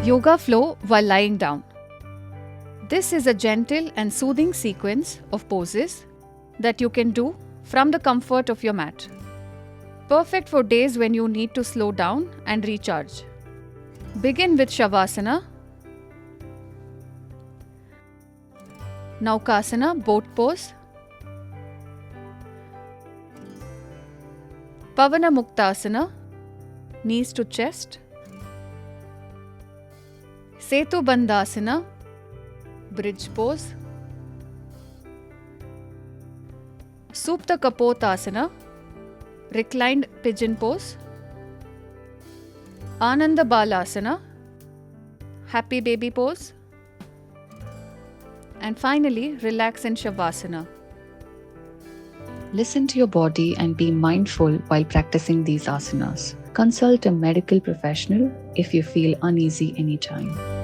Yoga flow while lying down. This is a gentle and soothing sequence of poses that you can do from the comfort of your mat. Perfect for days when you need to slow down and recharge. Begin with Shavasana, Naukasana, boat pose, Pavanamuktasana, knees to chest, Setu bandasana, bridge pose, Supta kapotasana, reclined pigeon pose, Ananda balasana, happy baby pose, and finally relax in Shavasana. Listen to your body and be mindful while practicing these asanas. Consult a medical professional if you feel uneasy anytime.